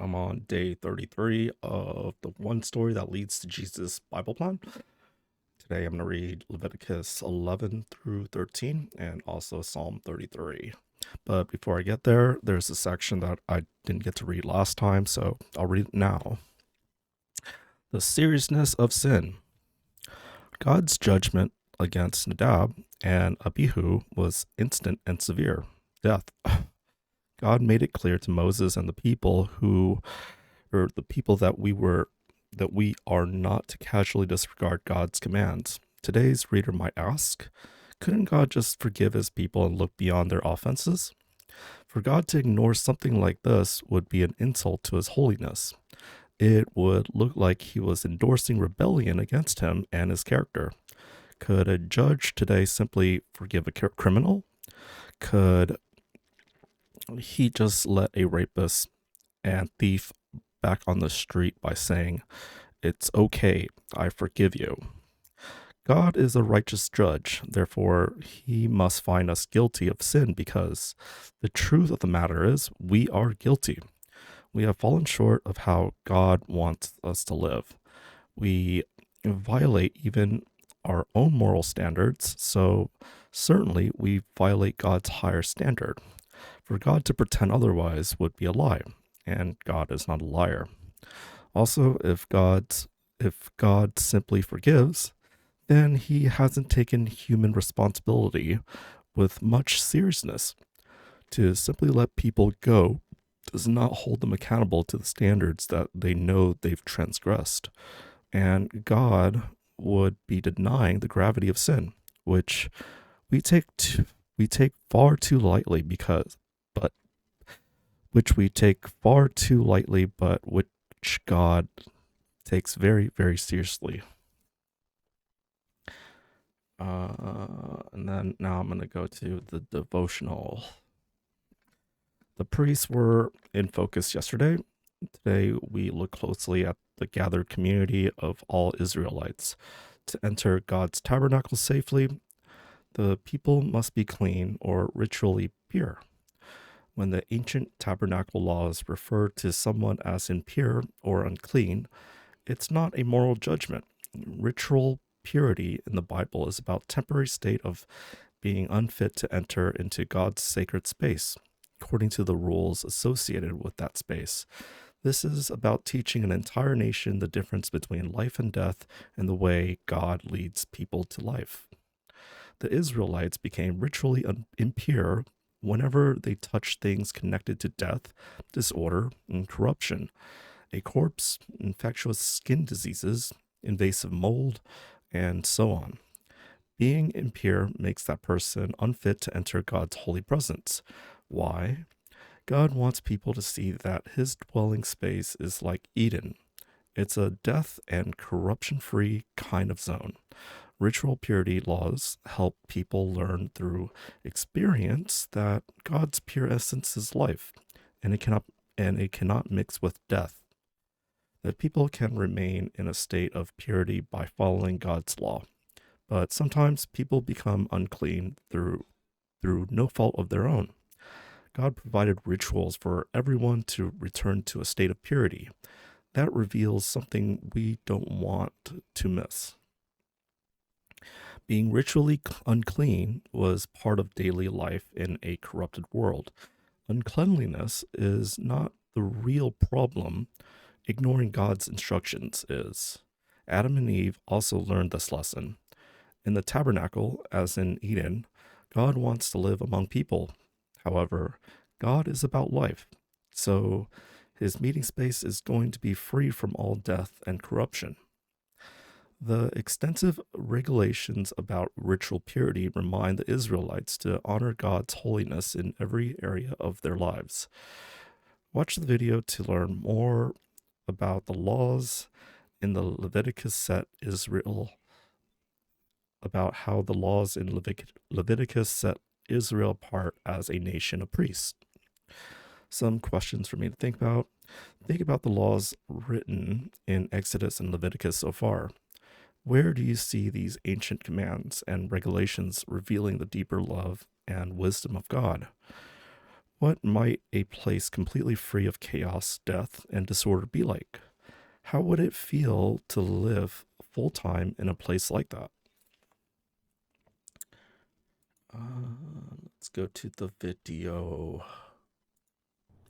I'm on day 33 of the One Story That Leads to Jesus Bible Plan. Today I'm going to read Leviticus 11 through 13 and also Psalm 33. But before I get there, there's a section that I didn't get to read last time, so I'll read it now. The seriousness of sin. God's judgment against Nadab and Abihu was instant and severe death. God made it clear to Moses and the people that we are not to casually disregard God's commands. Today's reader might ask, couldn't God just forgive his people and look beyond their offenses? For God to ignore something like this would be an insult to his holiness. It would look like he was endorsing rebellion against him and his character. Could a judge today simply forgive a criminal? Could he just let a rapist and thief back on the street by saying, "It's okay, I forgive you"? God is a righteous judge, therefore he must find us guilty of sin because the truth of the matter is we are guilty. We have fallen short of how God wants us to live. We violate even our own moral standards, so certainly we violate God's higher standard. For God to pretend otherwise would be a lie, and God is not a liar. Also, if God simply forgives, then he hasn't taken human responsibility with much seriousness. To simply let people go does not hold them accountable to the standards that they know they've transgressed. And God would be denying the gravity of sin, which we take far too lightly but which God takes very, very seriously. And then now I'm going to go to the devotional. The priests were in focus yesterday. Today we look closely at the gathered community of all Israelites. To enter God's tabernacle safely, the people must be clean or ritually pure. When the ancient tabernacle laws refer to someone as impure or unclean, it's not a moral judgment. Ritual purity in the Bible is about temporary state of being unfit to enter into God's sacred space, according to the rules associated with that space. This is about teaching an entire nation the difference between life and death and the way God leads people to life. The Israelites became ritually impure whenever they touched things connected to death, disorder, and corruption. A corpse, infectious skin diseases, invasive mold, and so on. Being impure makes that person unfit to enter God's holy presence. Why? God wants people to see that his dwelling space is like Eden. It's a death and corruption-free kind of zone. Ritual purity laws help people learn through experience that God's pure essence is life, and it cannot mix with death. That people can remain in a state of purity by following God's law. But sometimes people become unclean through no fault of their own. God provided rituals for everyone to return to a state of purity. That reveals something we don't want to miss. Being ritually unclean was part of daily life in a corrupted world. Uncleanliness is not the real problem. Ignoring God's instructions is. Adam and Eve also learned this lesson. In the tabernacle, as in Eden, God wants to live among people. However, God is about life, so his meeting space is going to be free from all death and corruption. The extensive regulations about ritual purity remind the Israelites to honor God's holiness in every area of their lives. Watch the video to learn more about the laws in the Leviticus set Israel, about how the laws in Leviticus set Israel apart as a nation of priests. Some questions for me to think about. Think about the laws written in Exodus and Leviticus so far. Where do you see these ancient commands and regulations revealing the deeper love and wisdom of God? What might a place completely free of chaos, death, and disorder be like? How would it feel to live full time in a place like that? Let's go to the video.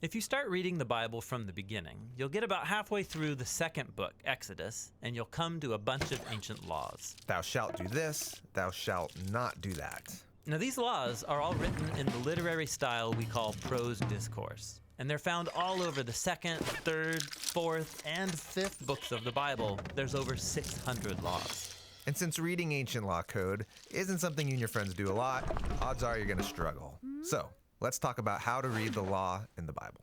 If you start reading the Bible from the beginning, you'll get about halfway through the second book, Exodus, and you'll come to a bunch of ancient laws. Thou shalt do this, thou shalt not do that. Now, these laws are all written in the literary style we call prose discourse, and they're found all over the second, third, fourth, and fifth books of the Bible. There's over 600 laws. And since reading ancient law code isn't something you and your friends do a lot, odds are you're going to struggle. So, let's talk about how to read the law in the Bible.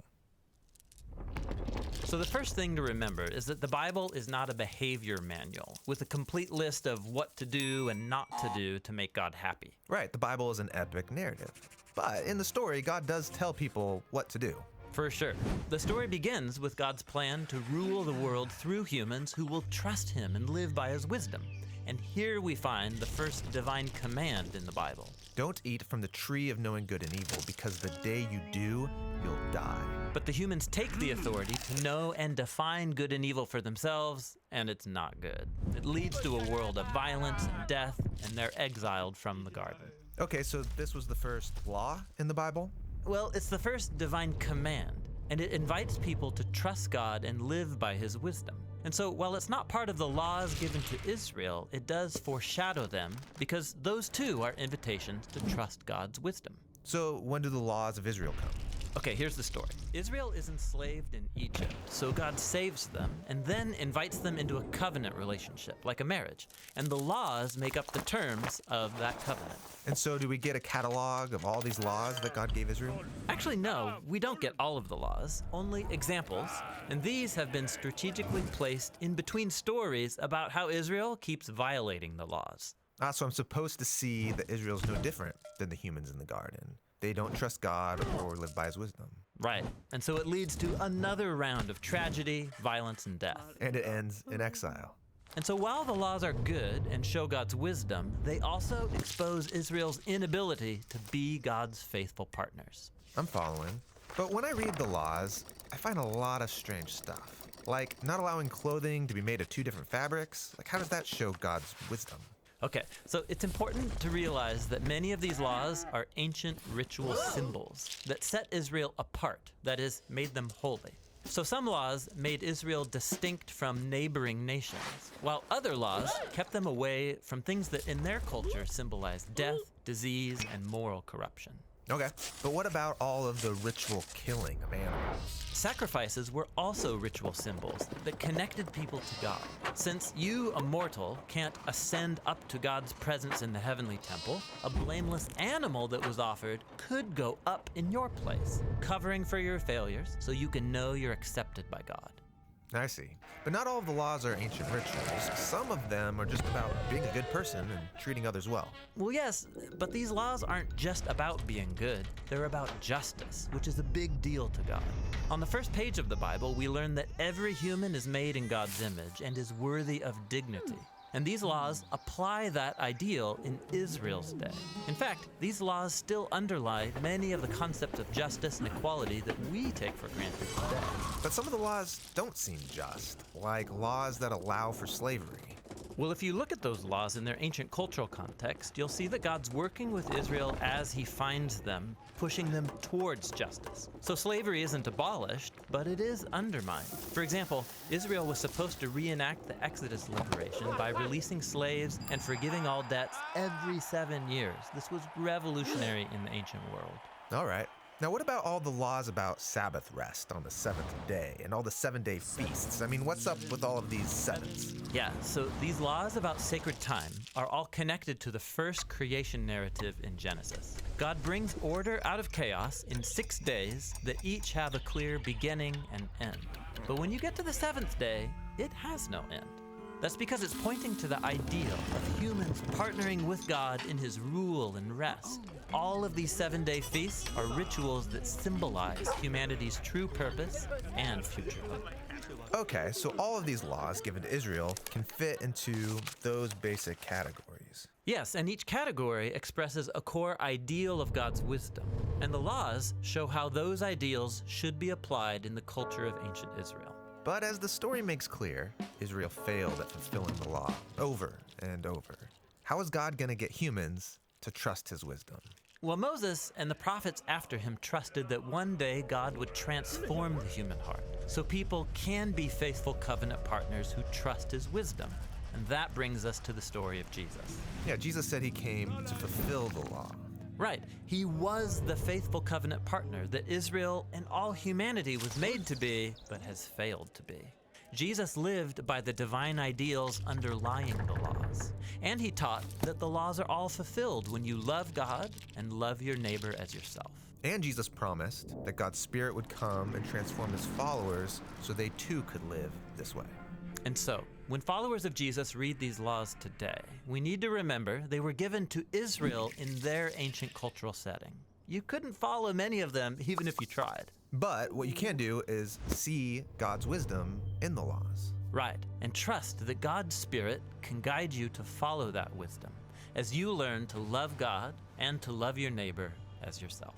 So the first thing to remember is that the Bible is not a behavior manual with a complete list of what to do and not to do to make God happy. Right, the Bible is an epic narrative. But in the story, God does tell people what to do. For sure. The story begins with God's plan to rule the world through humans who will trust him and live by his wisdom. And here we find the first divine command in the Bible. Don't eat from the tree of knowing good and evil, because the day you do, you'll die. But the humans take the authority to know and define good and evil for themselves, and it's not good. It leads to a world of violence and death, and they're exiled from the garden. Okay, so this was the first law in the Bible? Well, it's the first divine command, and it invites people to trust God and live by his wisdom. And so while it's not part of the laws given to Israel, it does foreshadow them because those too are invitations to trust God's wisdom. So when do the laws of Israel come? Okay, here's the story. Israel is enslaved in Egypt, so God saves them and then invites them into a covenant relationship, like a marriage. And the laws make up the terms of that covenant. And so do we get a catalog of all these laws that God gave Israel? Actually, no, we don't get all of the laws, only examples. And these have been strategically placed in between stories about how Israel keeps violating the laws. So I'm supposed to see that Israel's no different than the humans in the garden. They don't trust God or live by his wisdom. Right. And so it leads to another round of tragedy, violence, and death. And it ends in exile. And so while the laws are good and show God's wisdom, they also expose Israel's inability to be God's faithful partners. I'm following. But when I read the laws, I find a lot of strange stuff. Like not allowing clothing to be made of two different fabrics. Like how does that show God's wisdom? Okay, so it's important to realize that many of these laws are ancient ritual symbols that set Israel apart, that is, made them holy. So some laws made Israel distinct from neighboring nations, while other laws kept them away from things that in their culture symbolized death, disease, and moral corruption. Okay, but what about all of the ritual killing of animals? Sacrifices were also ritual symbols that connected people to God. Since you, a mortal, can't ascend up to God's presence in the heavenly temple, a blameless animal that was offered could go up in your place, covering for your failures so you can know you're accepted by God. I see. But not all of the laws are ancient rituals. Some of them are just about being a good person and treating others well. Well, yes, but these laws aren't just about being good. They're about justice, which is a big deal to God. On the first page of the Bible, we learn that every human is made in God's image and is worthy of dignity. And these laws apply that ideal in Israel's day. In fact, these laws still underlie many of the concepts of justice and equality that we take for granted today. But some of the laws don't seem just, like laws that allow for slavery. Well, if you look at those laws in their ancient cultural context, you'll see that God's working with Israel as he finds them, pushing them towards justice. So slavery isn't abolished, but it is undermined. For example, Israel was supposed to reenact the Exodus liberation by releasing slaves and forgiving all debts every 7 years. This was revolutionary in the ancient world. All right. Now, what about all the laws about Sabbath rest on the seventh day and all the 7-day feasts? I mean, what's up with all of these sevens? Yeah, so these laws about sacred time are all connected to the first creation narrative in Genesis. God brings order out of chaos in 6 days that each have a clear beginning and end. But when you get to the 7th day, it has no end. That's because it's pointing to the ideal of humans partnering with God in his rule and rest. All of these 7-day feasts are rituals that symbolize humanity's true purpose and future hope. Okay, so all of these laws given to Israel can fit into those basic categories. Yes, and each category expresses a core ideal of God's wisdom, and the laws show how those ideals should be applied in the culture of ancient Israel. But as the story makes clear, Israel failed at fulfilling the law over and over. How is God going to get humans to trust his wisdom? Well, Moses and the prophets after him trusted that one day God would transform the human heart, so people can be faithful covenant partners who trust his wisdom. And that brings us to the story of Jesus. Yeah, Jesus said he came to fulfill the law. Right. He was the faithful covenant partner that Israel and all humanity was made to be, but has failed to be. Jesus lived by the divine ideals underlying the laws. And he taught that the laws are all fulfilled when you love God and love your neighbor as yourself. And Jesus promised that God's Spirit would come and transform his followers so they too could live this way. And so, when followers of Jesus read these laws today, we need to remember they were given to Israel in their ancient cultural setting. You couldn't follow many of them even if you tried. But what you can do is see God's wisdom in the laws. Right, and trust that God's Spirit can guide you to follow that wisdom as you learn to love God and to love your neighbor as yourself.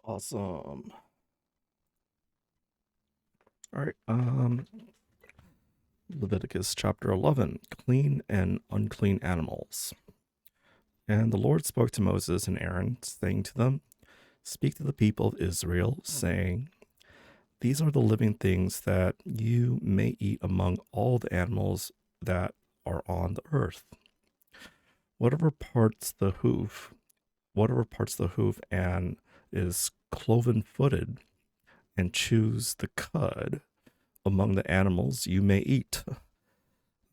Awesome. All right. Leviticus chapter 11, clean and unclean animals. And the Lord spoke to Moses and Aaron, saying to them, speak to the people of Israel, saying, these are the living things that you may eat among all the animals that are on the earth. Whatever parts the hoof and is cloven-footed and chews the cud among the animals you may eat.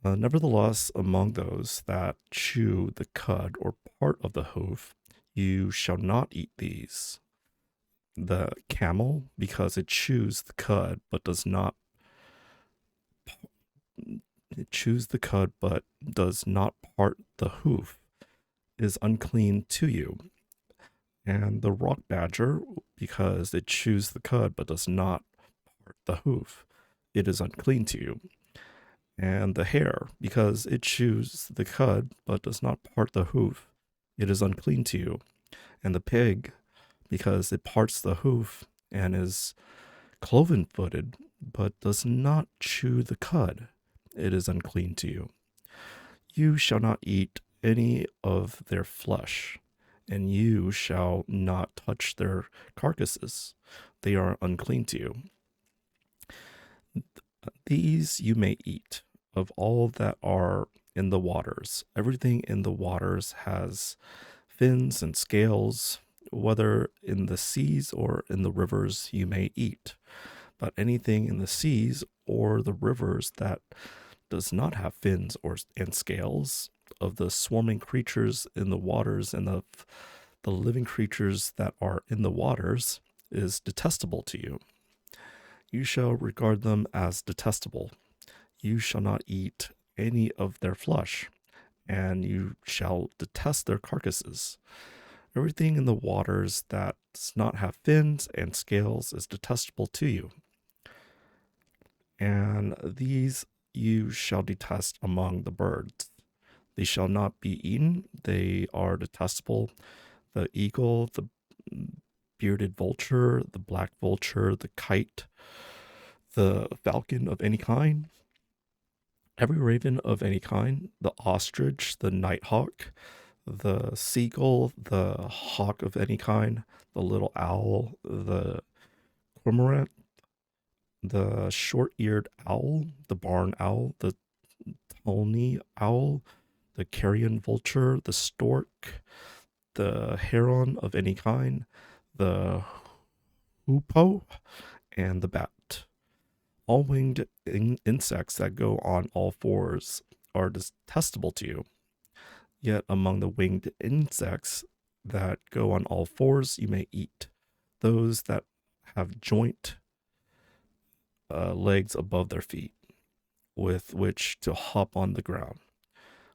Nevertheless, among those that chew the cud or part of the hoof, you shall not eat these. The camel, because it chews the cud but does not part the hoof, is unclean to you. And the rock badger, because it chews the cud but does not part the hoof, it is unclean to you. And the hare, because it chews the cud but does not part the hoof, it is unclean to you. And the pig, because it parts the hoof and is cloven-footed but does not chew the cud, it is unclean to you. You shall not eat any of their flesh, and you shall not touch their carcasses. They are unclean to you. These you may eat of all that are in the waters. Everything in the waters has fins and scales, whether in the seas or in the rivers you may eat. But anything in the seas or the rivers that does not have fins and scales, of the swarming creatures in the waters and of the living creatures that are in the waters, is detestable to you. You shall regard them as detestable. You shall not eat any of their flesh, and you shall detest their carcasses. Everything in the waters that does not have fins and scales is detestable to you. And these you shall detest among the birds. They shall not be eaten. They are detestable. The eagle, the bearded vulture, the black vulture, the kite, the falcon of any kind, every raven of any kind, the ostrich, the nighthawk, the seagull, the hawk of any kind, the little owl, the cormorant, the short-eared owl, the barn owl, the tawny owl, the carrion vulture, the stork, the heron of any kind, the hoopoe, and the bat. All winged insects that go on all fours are detestable to you. Yet among the winged insects that go on all fours you may eat those that have joint legs above their feet, with which to hop on the ground.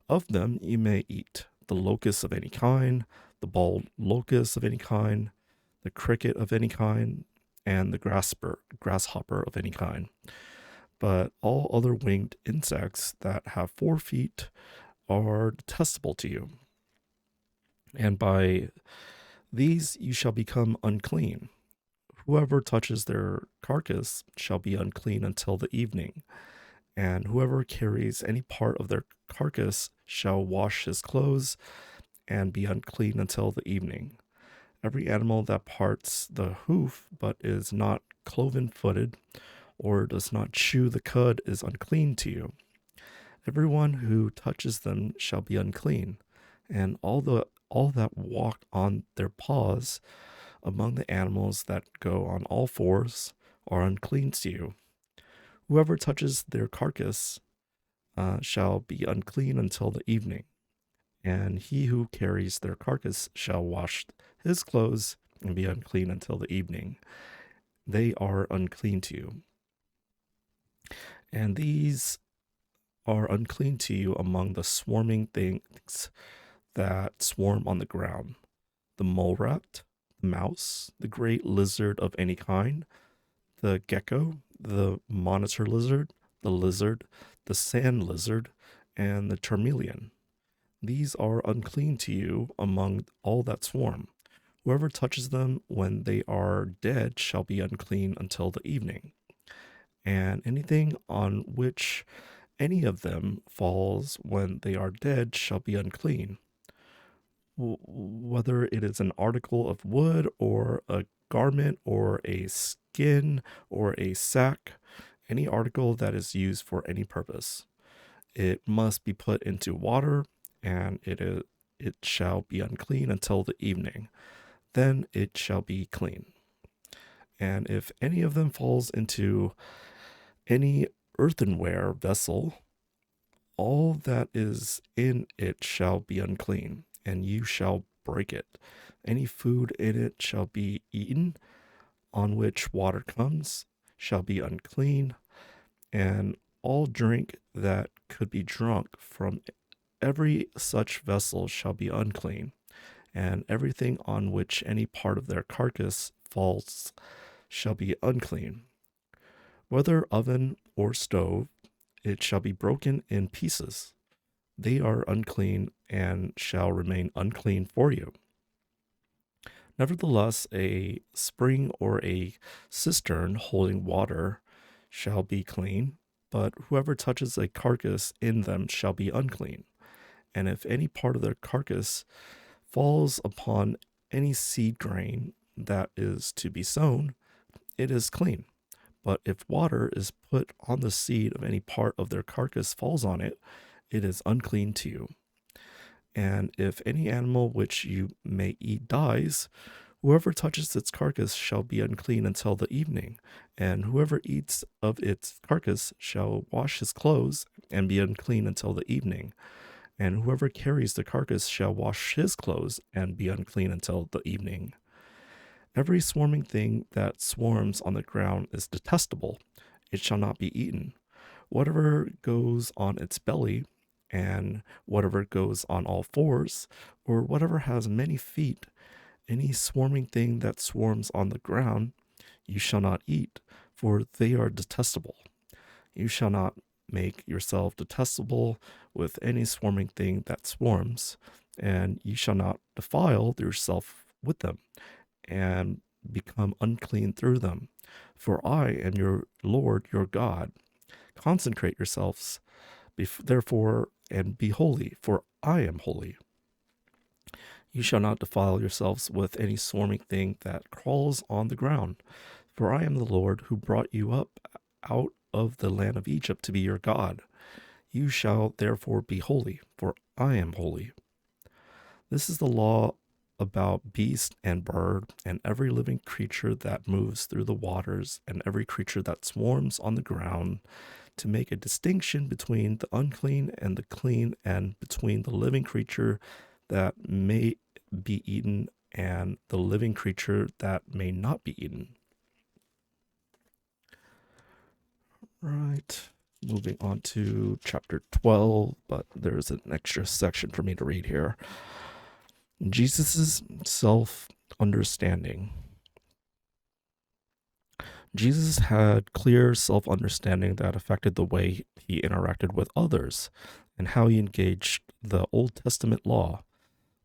Of them you may eat the locusts of any kind, the bald locust of any kind, the cricket of any kind, and the grasshopper of any kind. But all other winged insects that have 4 feet are detestable to you. And by these you shall become unclean. Whoever touches their carcass shall be unclean until the evening, and whoever carries any part of their carcass shall wash his clothes and be unclean until the evening. Every animal that parts the hoof but is not cloven footed or does not chew the cud is unclean to you. Everyone who touches them shall be unclean, and all that walk on their paws among the animals that go on all fours are unclean to you. Whoever touches their carcass shall be unclean until the evening, and he who carries their carcass shall wash his clothes and be unclean until the evening. They are unclean to you. And these are unclean to you among the swarming things that swarm on the ground: the mole rat, the mouse, the great lizard of any kind, the gecko, the monitor lizard, the sand lizard, and the charmeleon. These are unclean to you among all that swarm. Whoever touches them when they are dead shall be unclean until the evening. And anything on which any of them falls when they are dead shall be unclean. Whether it is an article of wood or a garment or a skin or a sack, any article that is used for any purpose, it must be put into water, and it shall be unclean until the evening. Then it shall be clean. And if any of them falls into any earthenware vessel, all that is in it shall be unclean, and you shall break it. Any food in it shall be eaten, on which water comes, shall be unclean, and all drink that could be drunk from every such vessel shall be unclean, and everything on which any part of their carcass falls shall be unclean. Whether oven or stove, it shall be broken in pieces. They are unclean and shall remain unclean for you. Nevertheless, a spring or a cistern holding water shall be clean, but whoever touches a carcass in them shall be unclean. And if any part of their carcass falls upon any seed grain that is to be sown, it is clean. But if water is put on the seed of any part of their carcass falls on it, it is unclean to you. And if any animal which you may eat dies, whoever touches its carcass shall be unclean until the evening, and whoever eats of its carcass shall wash his clothes and be unclean until the evening. And whoever carries the carcass shall wash his clothes and be unclean until the evening. Every swarming thing that swarms on the ground is detestable. It shall not be eaten. Whatever goes on its belly, and whatever goes on all fours, or whatever has many feet, any swarming thing that swarms on the ground, you shall not eat, for they are detestable. You shall not make yourself detestable with any swarming thing that swarms, and you shall not defile yourself with them, and become unclean through them. For I am your Lord your God. Consecrate yourselves, therefore, and be holy, for I am holy. You shall not defile yourselves with any swarming thing that crawls on the ground, for I am the Lord who brought you up out of the land of Egypt to be your God. You shall therefore be holy, for I am holy. This is the law about beast and bird and every living creature that moves through the waters and every creature that swarms on the ground, to make a distinction between the unclean and the clean, and between the living creature that may be eaten and the living creature that may not be eaten. Right. Moving on to chapter 12, but there's an extra section for me to read here. Jesus' self understanding. Jesus had clear self understanding that affected the way he interacted with others and how he engaged the Old Testament law.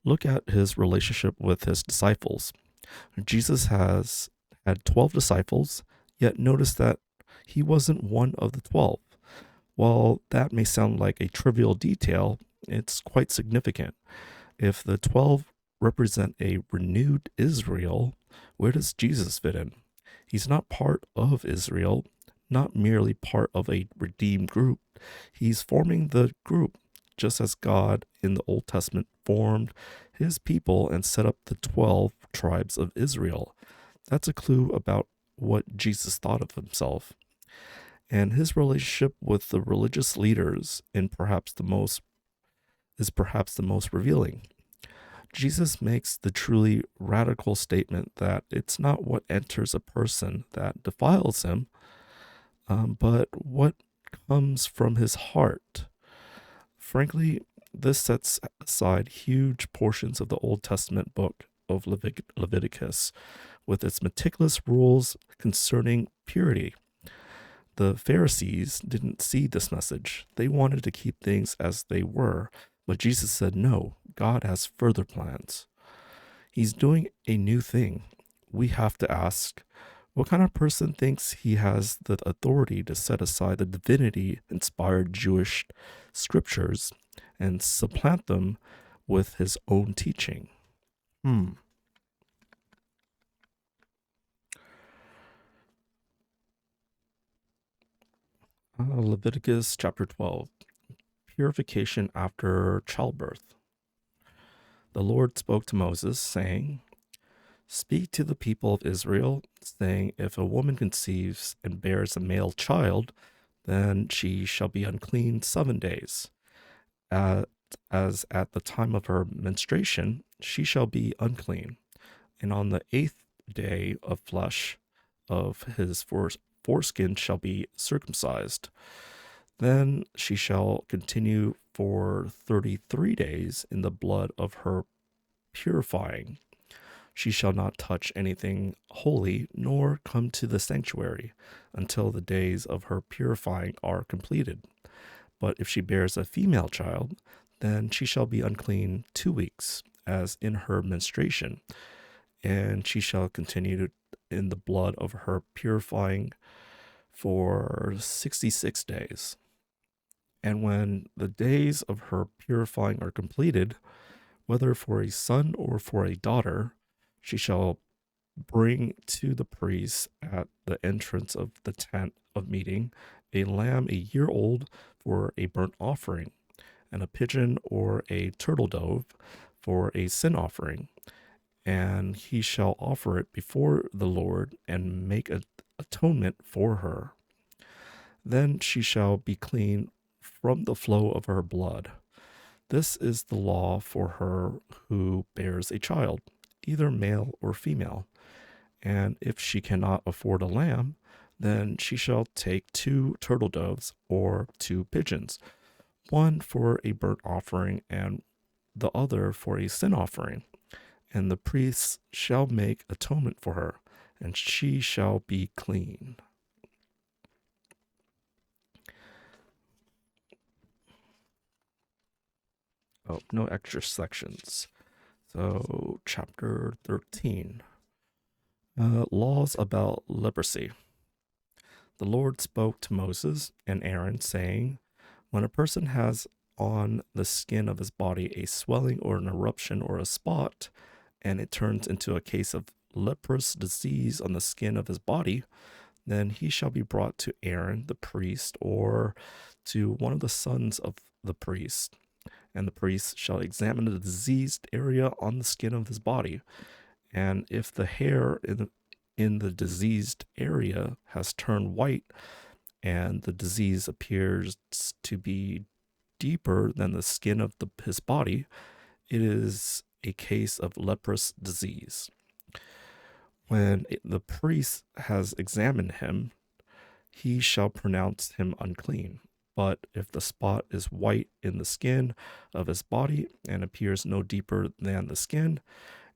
Look at his relationship with his disciples. Jesus has had 12 disciples, yet notice that he wasn't one of the 12. While that may sound like a trivial detail, it's quite significant. If the 12 represent a renewed Israel, where does Jesus fit in? He's not part of Israel, not merely part of a redeemed group. He's forming the group, just as God in the Old Testament formed his people and set up the 12 tribes of Israel. That's a clue about what Jesus thought of himself. And his relationship with the religious leaders is perhaps the most revealing. Jesus makes the truly radical statement that it's not what enters a person that defiles him, but what comes from his heart. Frankly, this sets aside huge portions of the Old Testament book of Leviticus with its meticulous rules concerning purity. The Pharisees didn't see this message. They wanted to keep things as they were, but Jesus said, no, God has further plans. He's doing a new thing. We have to ask, what kind of person thinks he has the authority to set aside the divinity inspired Jewish scriptures and supplant them with his own teaching? Leviticus chapter 12, purification after childbirth. The Lord spoke to Moses, saying, speak to the people of Israel, saying, if a woman conceives and bears a male child, then she shall be unclean 7 days. As at the time of her menstruation, she shall be unclean. And on the 8th day of flesh of his foreskin shall be circumcised. Then she shall continue for 33 days in the blood of her purifying. She shall not touch anything holy, nor come to the sanctuary until the days of her purifying are completed. But if she bears a female child, then she shall be unclean 2 weeks, as in her menstruation, and she shall continue in the blood of her purifying for 66 days. And when the days of her purifying are completed, whether for a son or for a daughter, she shall bring to the priest at the entrance of the tent of meeting a lamb a year old for a burnt offering, and a pigeon or a turtle dove for a sin offering. And he shall offer it before the Lord and make atonement for her. Then she shall be clean from the flow of her blood. This is the law for her who bears a child, either male or female. And if she cannot afford a lamb, then she shall take 2 turtle doves or 2 pigeons, one for a burnt offering and the other for a sin offering. And the priests shall make atonement for her, and she shall be clean. Oh, no extra sections. So, chapter 13. Laws about leprosy. The Lord spoke to Moses and Aaron, saying, when a person has on the skin of his body a swelling or an eruption or a spot, and it turns into a case of leprous disease on the skin of his body, then he shall be brought to Aaron the priest or to one of the sons of the priest. And the priest shall examine the diseased area on the skin of his body. And if the hair in the diseased area has turned white and the disease appears to be deeper than the skin of his body, it is a case of leprous disease. When the priest has examined him, he shall pronounce him unclean. But if the spot is white in the skin of his body and appears no deeper than the skin,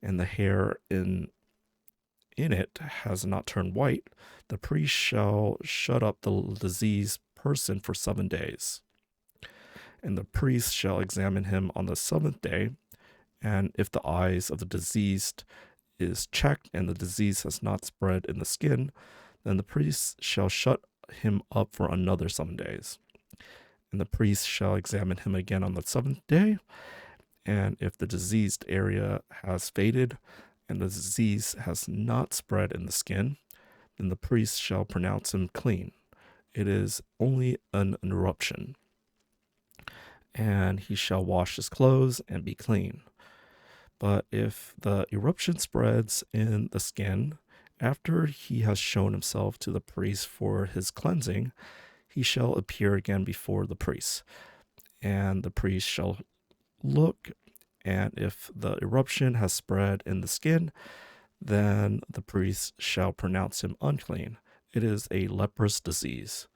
and the hair in it has not turned white, the priest shall shut up the diseased person for 7 days. And the priest shall examine him on the seventh day, and if the eyes of the diseased is checked and the disease has not spread in the skin, then the priest shall shut him up for another 7 days. And the priest shall examine him again on the seventh day, and if the diseased area has faded and the disease has not spread in the skin, then the priest shall pronounce him clean. It is only an eruption. And he shall wash his clothes and be clean. But if the eruption spreads in the skin, after he has shown himself to the priest for his cleansing, he shall appear again before the priest. And the priest shall look, and if the eruption has spread in the skin, then the priest shall pronounce him unclean. It is a leprous disease.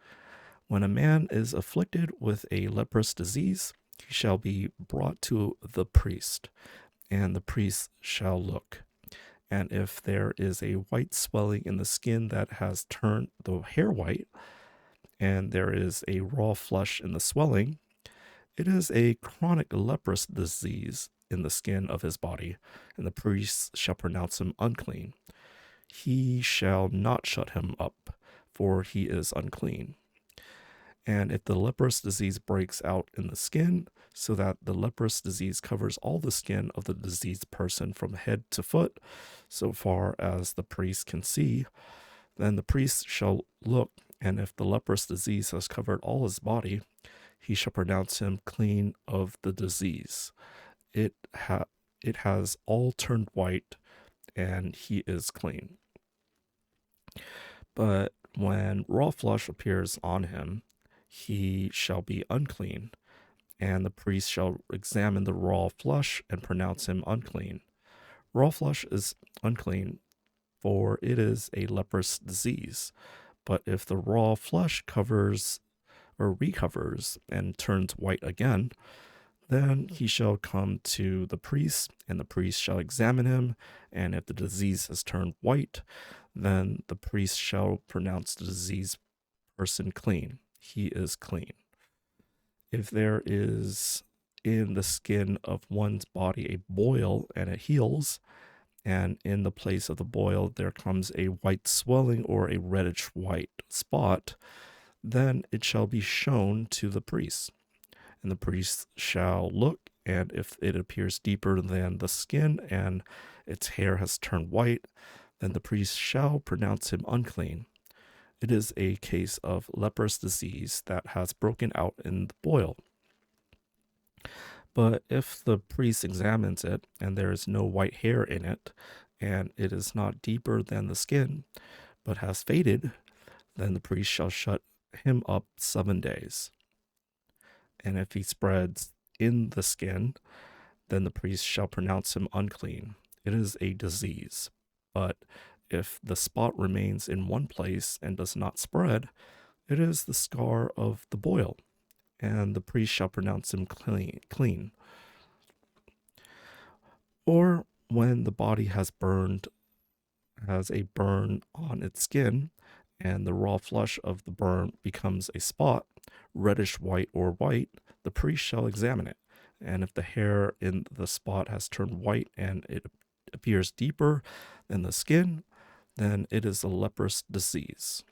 When a man is afflicted with a leprous disease, he shall be brought to the priest, and the priest shall look. And if there is a white swelling in the skin that has turned the hair white, and there is a raw flush in the swelling, it is a chronic leprous disease in the skin of his body, and the priest shall pronounce him unclean. He shall not shut him up, for he is unclean. And if the leprous disease breaks out in the skin, so that the leprous disease covers all the skin of the diseased person from head to foot, so far as the priest can see, then the priest shall look, and if the leprous disease has covered all his body, he shall pronounce him clean of the disease. It has all turned white, and he is clean. But when raw flesh appears on him, he shall be unclean, and the priest shall examine the raw flesh and pronounce him unclean. Raw flesh is unclean, for it is a leprous disease. But if the raw flesh covers or recovers and turns white again, then he shall come to the priest, and the priest shall examine him, and if the disease has turned white, then the priest shall pronounce the diseased person clean. He is clean. If there is in the skin of one's body a boil and it heals, and in the place of the boil there comes a white swelling or a reddish white spot, then it shall be shown to the priest. And the priest shall look, and if it appears deeper than the skin and its hair has turned white, then the priest shall pronounce him unclean. It is a case of leprous disease that has broken out in the boil. But if the priest examines it, and there is no white hair in it, and it is not deeper than the skin, but has faded, then the priest shall shut him up 7 days. And if he spreads in the skin, then the priest shall pronounce him unclean. It is a disease. But if the spot remains in one place and does not spread, it is the scar of the boil, and the priest shall pronounce him clean. Or when the body has a burn on its skin, and the raw flesh of the burn becomes a spot, reddish white or white, the priest shall examine it. And if the hair in the spot has turned white and it appears deeper than the skin, then it is a leprous disease.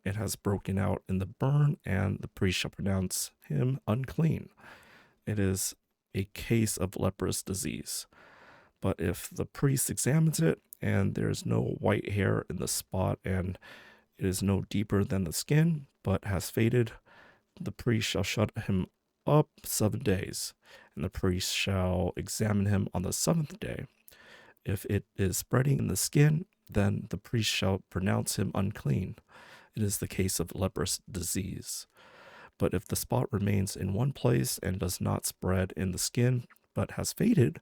It has broken out in the burn, and the priest shall pronounce him unclean. It is a case of leprous disease. But if the priest examines it, and there is no white hair in the spot, and it is no deeper than the skin, but has faded, the priest shall shut him up 7 days, and the priest shall examine him on the seventh day. If it is spreading in the skin, then the priest shall pronounce him unclean. It is the case of leprous disease. But if the spot remains in one place and does not spread in the skin, but has faded,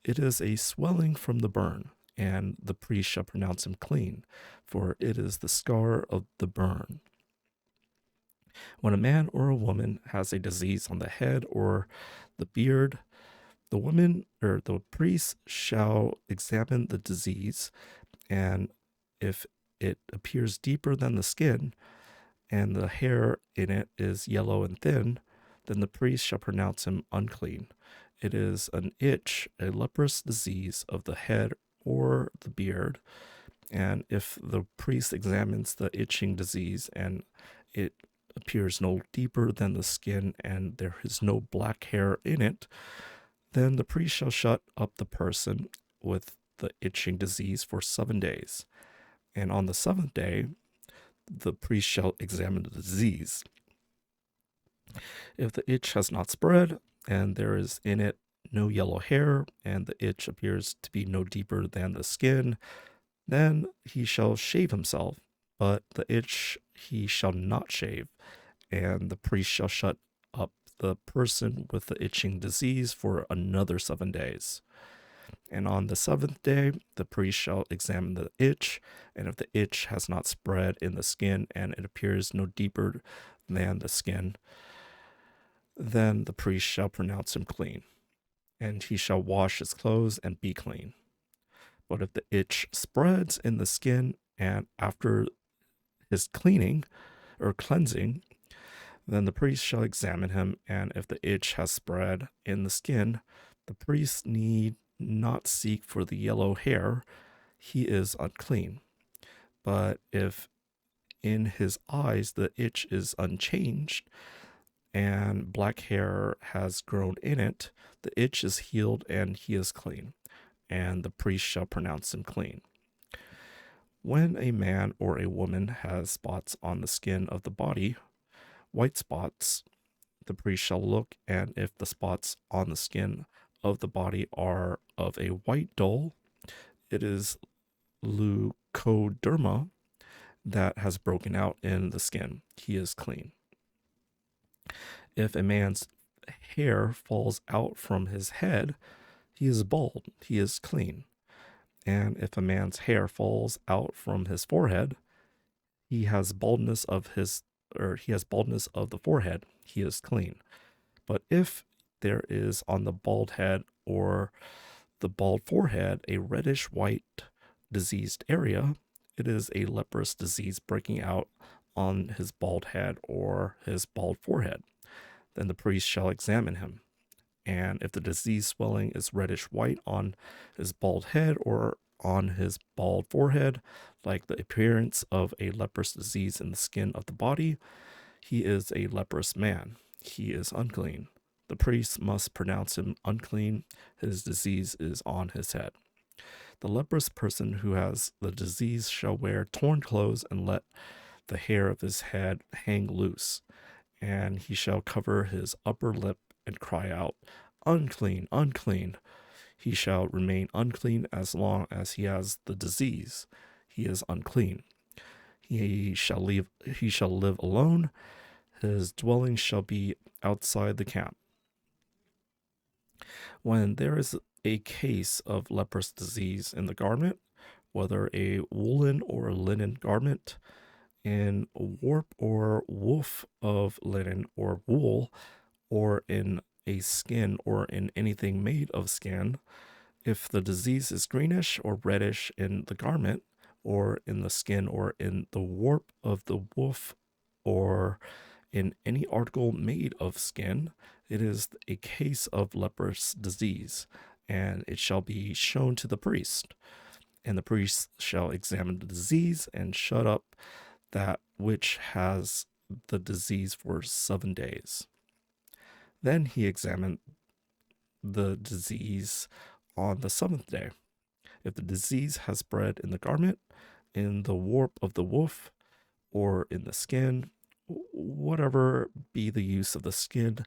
it is a swelling from the burn, and the priest shall pronounce him clean, for it is the scar of the burn. When a man or a woman has a disease on the head or the beard, the woman or the priest shall examine the disease, and if it appears deeper than the skin, and the hair in it is yellow and thin, then the priest shall pronounce him unclean. It is an itch, a leprous disease of the head or the beard. And if the priest examines the itching disease and it appears no deeper than the skin and there is no black hair in it, then the priest shall shut up the person with the itching disease for 7 days. And on the seventh day, the priest shall examine the disease. If the itch has not spread, and there is in it no yellow hair, and the itch appears to be no deeper than the skin, then he shall shave himself, but the itch he shall not shave, and the priest shall shut up the person with the itching disease for another 7 days. And on the seventh day, the priest shall examine the itch, and if the itch has not spread in the skin and it appears no deeper than the skin, then the priest shall pronounce him clean, and he shall wash his clothes and be clean. But if the itch spreads in the skin and after his cleaning or cleansing, then the priest shall examine him, and if the itch has spread in the skin, the priest need not seek for the yellow hair, he is unclean. But if in his eyes the itch is unchanged, and black hair has grown in it, the itch is healed and he is clean, and the priest shall pronounce him clean. When a man or a woman has spots on the skin of the body, white spots, the priest shall look, and if the spots on the skin of the body are of a white dull, it is leucoderma that has broken out in the skin. He is clean. If a man's hair falls out from his head, he is bald. He is clean. And if a man's hair falls out from his forehead, he has baldness of the forehead. He is clean. But if there is on the bald head or the bald forehead a reddish white diseased area, it is a leprous disease breaking out on his bald head or his bald forehead. Then the priest shall examine him. And if the disease swelling is reddish white on his bald head or on his bald forehead, like the appearance of a leprous disease in the skin of the body, he is a leprous man. He is unclean. The priest must pronounce him unclean. His disease is on his head. The leprous person who has the disease shall wear torn clothes and let the hair of his head hang loose. And he shall cover his upper lip and cry out, "Unclean, unclean." He shall remain unclean as long as he has the disease. He is unclean. He shall live alone. His dwelling shall be outside the camp. When there is a case of leprous disease in the garment, whether a woolen or linen garment, in warp or woof of linen or wool, or in a skin or in anything made of skin, if the disease is greenish or reddish in the garment, or in the skin, or in the warp of the woof, or in any article made of skin, it is a case of leprous disease, and it shall be shown to the priest. And the priest shall examine the disease and shut up that which has the disease for 7 days. Then he examined the disease on the 7th day. If the disease has spread in the garment, in the warp of the woof, or in the skin, whatever be the use of the skin,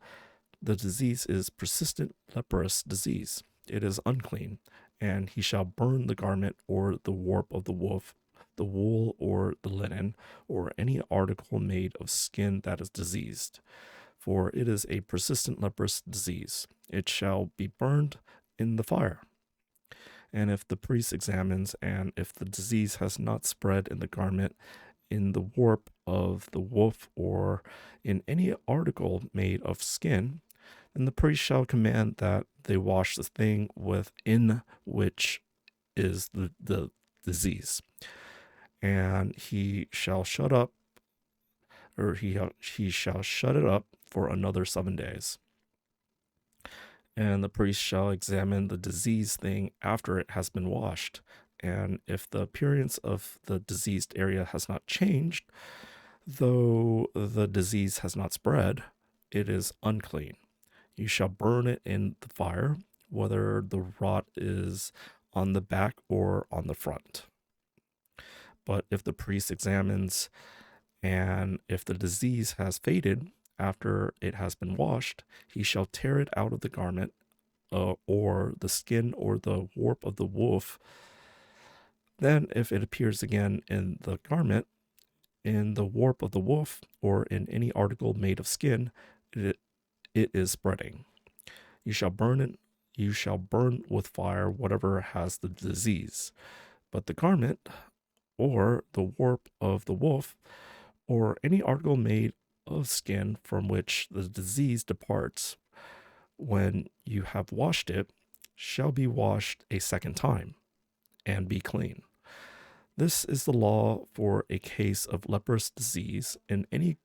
the disease is persistent leprous disease. It is unclean, and he shall burn the garment or the warp of the woof, the wool or the linen, or any article made of skin that is diseased. For it is a persistent leprous disease. It shall be burned in the fire. And if the priest examines, and if the disease has not spread in the garment, in the warp of the wolf or in any article made of skin, then the priest shall command that they wash the thing within which is the disease, and he shall shut up, or he shall shut it up for another 7 days. And the priest shall examine the diseased thing after it has been washed. And if the appearance of the diseased area has not changed, though the disease has not spread, it is unclean. You shall burn it in the fire, whether the rot is on the back or on the front. But if the priest examines, and if the disease has faded after it has been washed, he shall tear it out of the garment, or the skin or the warp of the wolf. Then, if it appears again in the garment, in the warp of the wolf, or in any article made of skin, it is spreading. You shall burn it. You shall burn with fire whatever has the disease. But the garment, or the warp of the wolf, or any article made of skin from which the disease departs, when you have washed it, shall be washed a second time, and be clean. This is the law for a case of leprous disease in a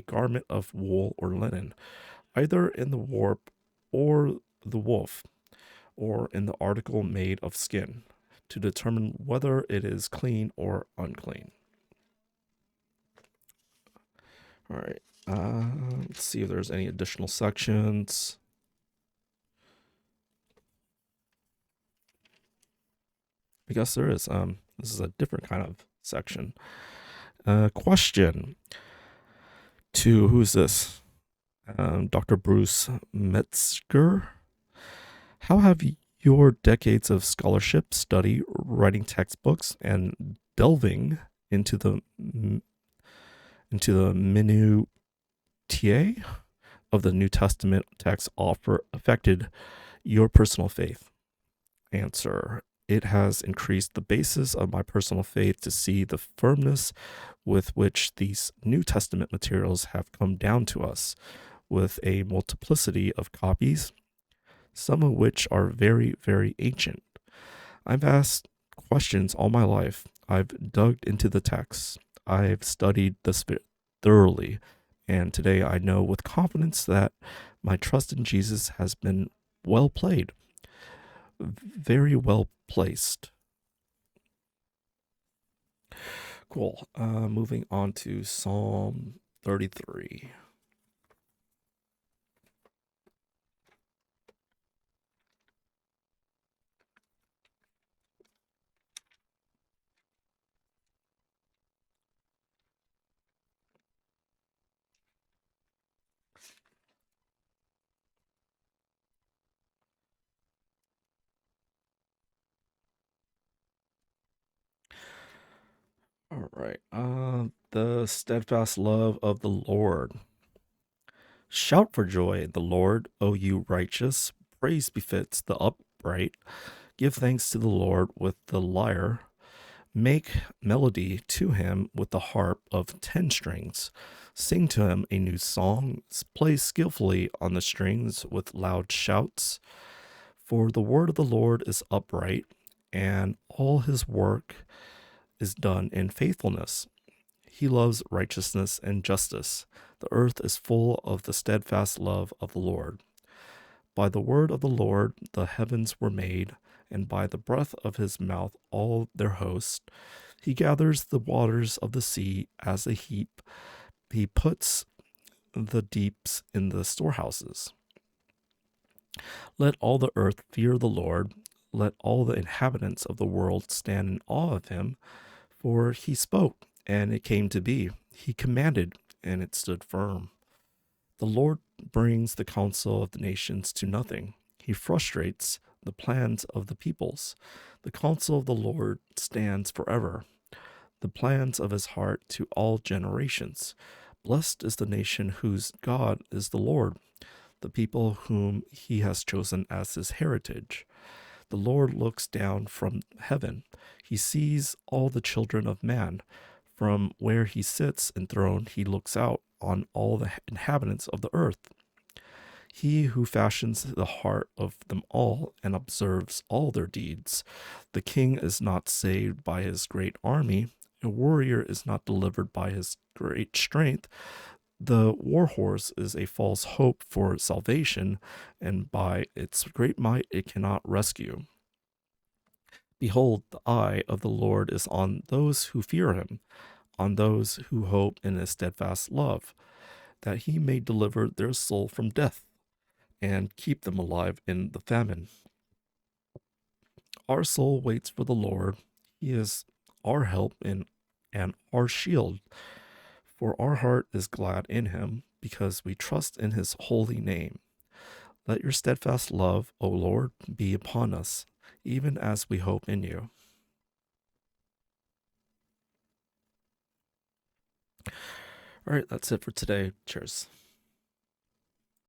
garment of wool or linen, either in the warp or the wolf, or in the article made of skin, to determine whether it is clean or unclean. All right. Let's see if there's any additional sections. I guess there is. This is a different kind of section. Question to who's this? Dr. Bruce Metzger. How have your decades of scholarship, study, writing textbooks, and delving into the minutiae of the New Testament text affected your personal faith? Answer: it has increased the basis of my personal faith to see the firmness with which these New Testament materials have come down to us, with a multiplicity of copies, some of which are very, very ancient. I've asked questions all my life. I've dug into the text. I've studied this thoroughly, and today I know with confidence that my trust in Jesus has been well played, very well placed. Cool. Moving on to Psalm 33. All right. The steadfast love of the Lord. Shout for joy in the Lord, O you righteous. Praise befits the upright. Give thanks to the Lord with the lyre. Make melody to him with the harp of 10 strings. Sing to him a new song. Play skillfully on the strings with loud shouts. For the word of the Lord is upright, and all his work is done in faithfulness. He loves righteousness and justice. The earth is full of the steadfast love of the Lord. By the word of the Lord the heavens were made, and by the breath of his mouth all their host. He gathers the waters of the sea as a heap. He puts the deeps in the storehouses. Let all the earth fear the Lord. Let all the inhabitants of the world stand in awe of him. For he spoke, and it came to be. He commanded, and it stood firm. The Lord brings the counsel of the nations to nothing. He frustrates the plans of the peoples. The counsel of the Lord stands forever, the plans of his heart to all generations. Blessed is the nation whose God is the Lord, the people whom he has chosen as his heritage. The Lord looks down from heaven. He sees all the children of man. From where he sits enthroned, he looks out on all the inhabitants of the earth. He who fashions the heart of them all and observes all their deeds. The king is not saved by his great army. A warrior is not delivered by his great strength. The war horse is a false hope for salvation, and by its great might it cannot rescue. Behold, the eye of the Lord is on those who fear him, on those who hope in his steadfast love, that he may deliver their soul from death and keep them alive in the famine. Our soul waits for the Lord. He is our help and our shield. For our heart is glad in him, because we trust in his holy name. Let your steadfast love, O Lord, be upon us, even as we hope in you. All right, that's it for today. Cheers.